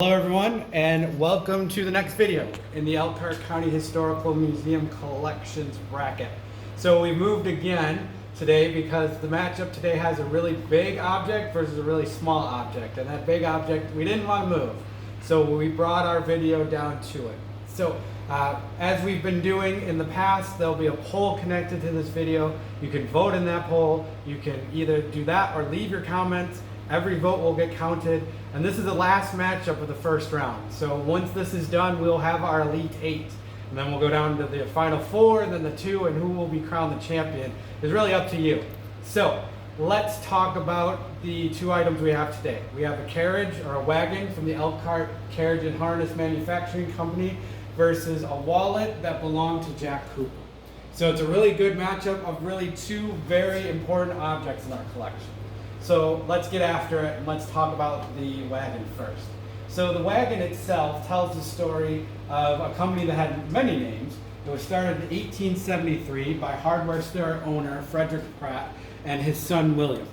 Hello everyone, and welcome to the next video in the Elkhart County Historical Museum Collections bracket. So we moved again today because the matchup today has a really big object versus a really small object, and that big object we didn't want to move, so we brought our video down to it. So as we've been doing in the past, there'll be a poll connected to this video. You can vote in that poll. You can either do that or leave your comments. Every vote will get counted, and this is the last matchup of the first round. So once this is done, we'll have our Elite 8, and then we'll go down to the Final 4, and then the 2, and who will be crowned the champion is really up to you. So let's talk about the two items we have today. We have a carriage or a wagon from the Elkhart Carriage and Harness Manufacturing Company versus a wallet that belonged to Jack Cooper. So it's a really good matchup of really two very important objects in our collection. So let's get after it and let's talk about the wagon first. So the wagon itself tells the story of a company that had many names. It was started in 1873 by hardware store owner Frederick Pratt and his son William.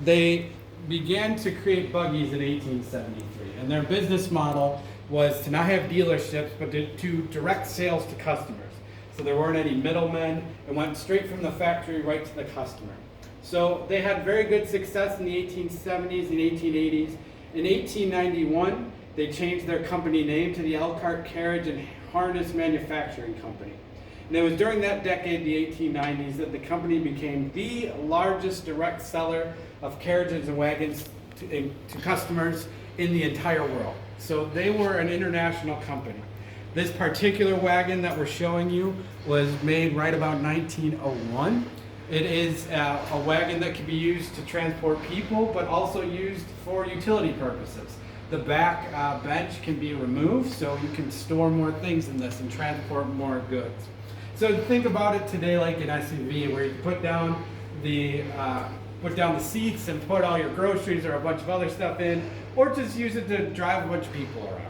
They began to create buggies in 1873, and their business model was to not have dealerships but to direct sales to customers. So there weren't any middlemen. It went straight from the factory right to the customer. So they had very good success in the 1870s and 1880s. In 1891, they changed their company name to the Elkhart Carriage and Harness Manufacturing Company. And it was during that decade, the 1890s, that the company became the largest direct seller of carriages and wagons to customers in the entire world. So they were an international company. This particular wagon that we're showing you was made right about 1901. It is a wagon that can be used to transport people, but also used for utility purposes. The back bench can be removed, so you can store more things in this and transport more goods. So think about it today like an SUV, where you put down the seats and put all your groceries or a bunch of other stuff in, or just use it to drive a bunch of people around.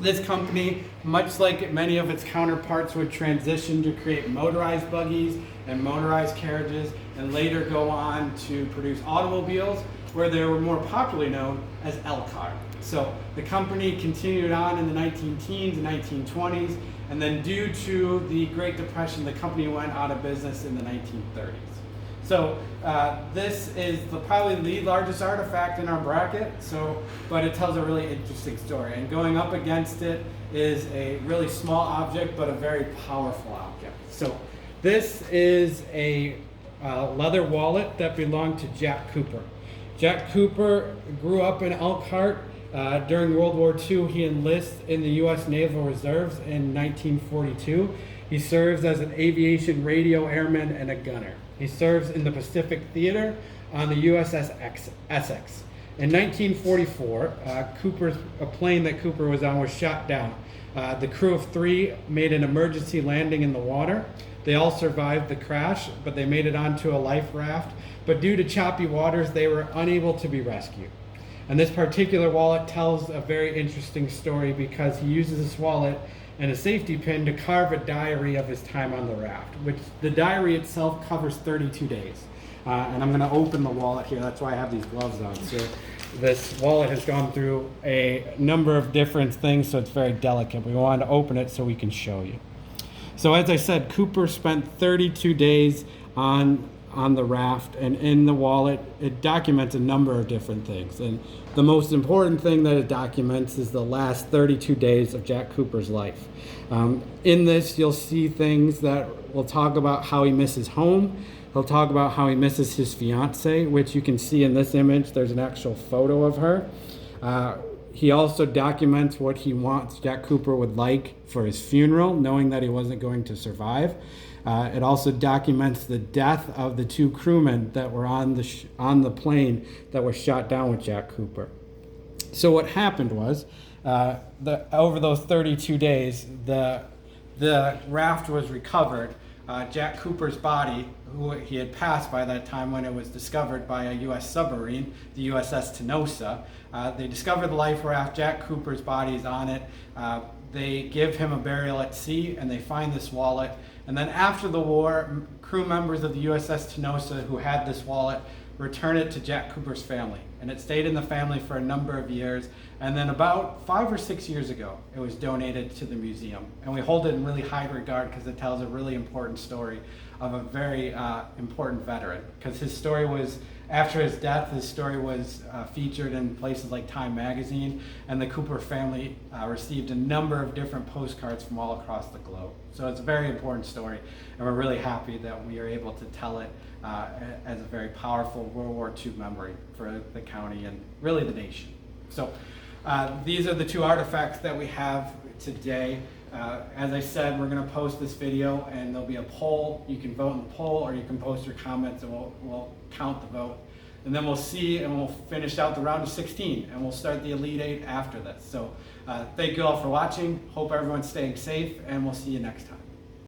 This company, much like many of its counterparts, would transition to create motorized buggies and motorized carriages, and later go on to produce automobiles, where they were more popularly known as ElCar. So the company continued on in the 19-teens and 1920s, and then due to the Great Depression, the company went out of business in the 1930s. So this is probably the largest artifact in our bracket, but it tells a really interesting story. And going up against it is a really small object, but a very powerful object. So this is a leather wallet that belonged to Jack Cooper. Jack Cooper grew up in Elkhart. During World War II, he enlists in the U.S. Naval Reserves in 1942. He serves as an aviation radio airman and a gunner. He serves in the Pacific Theater on the USS Essex. In 1944, a plane that Cooper was on was shot down. The crew of 3 made an emergency landing in the water. They all survived the crash, but they made it onto a life raft. But due to choppy waters, they were unable to be rescued. And this particular wallet tells a very interesting story because he uses this wallet and a safety pin to carve a diary of his time on the raft, which the diary itself covers 32 days. And I'm going to open the wallet here. That's why I have these gloves on. So this wallet has gone through a number of different things, so it's very delicate. We wanted to open it so we can show you. So as I said, Cooper spent 32 days on the raft, and in the wallet it documents a number of different things, and the most important thing that it documents is the last 32 days of Jack Cooper's life. In this you'll see things that will talk about how he misses home. He'll talk about how he misses his fiance, which you can see in this image. There's an actual photo of her. He also documents what he wants Jack Cooper would like for his funeral, knowing that he wasn't going to survive. It also documents the death of the 2 crewmen that were on the plane that were shot down with Jack Cooper. So what happened was, over those 32 days, the raft was recovered. Jack Cooper's body, who he had passed by that time when it was discovered by a U.S. submarine, the USS Tenosa. They discovered the life raft. Jack Cooper's body is on it. They give him a burial at sea, and they find this wallet. And then after the war, crew members of the USS Tenosa who had this wallet return it to Jack Cooper's family. and it stayed in the family for a number of years. And then about 5 or 6 years ago, it was donated to the museum. And we hold it in really high regard because it tells a really important story of a very important veteran. Because his story was, after his death, his story was featured in places like Time Magazine, and the Cooper family received a number of different postcards from all across the globe. So it's a very important story, and we're really happy that we are able to tell it as a very powerful World War II memory for the county and really the nation. So these are the two artifacts that we have today. As I said, we're going to post this video, and there'll be a poll. You can vote in the poll, or you can post your comments, and we'll count the vote. And then we'll see, and we'll finish out the round of 16, and we'll start the Elite Eight after this. So thank you all for watching. Hope everyone's staying safe, and we'll see you next time.